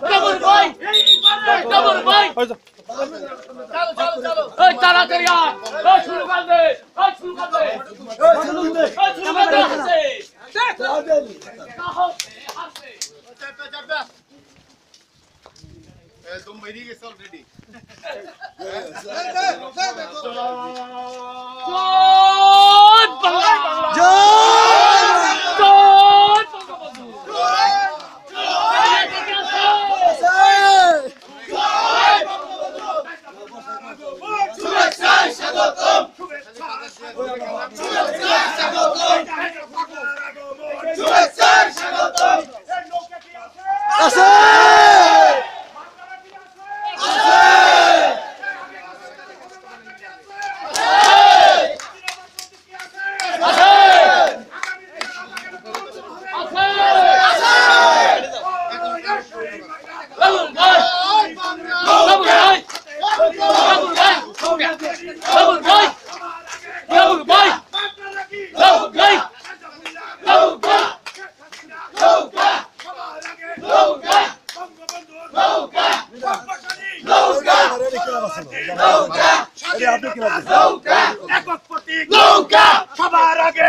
double ভাই double ভাই এই তাড়াতাড়ি আয় এই শুরু কর দে এই শুরু কর দে শুরু কর দে আছে तुम मेरी के ऑलरेडी সবার আগে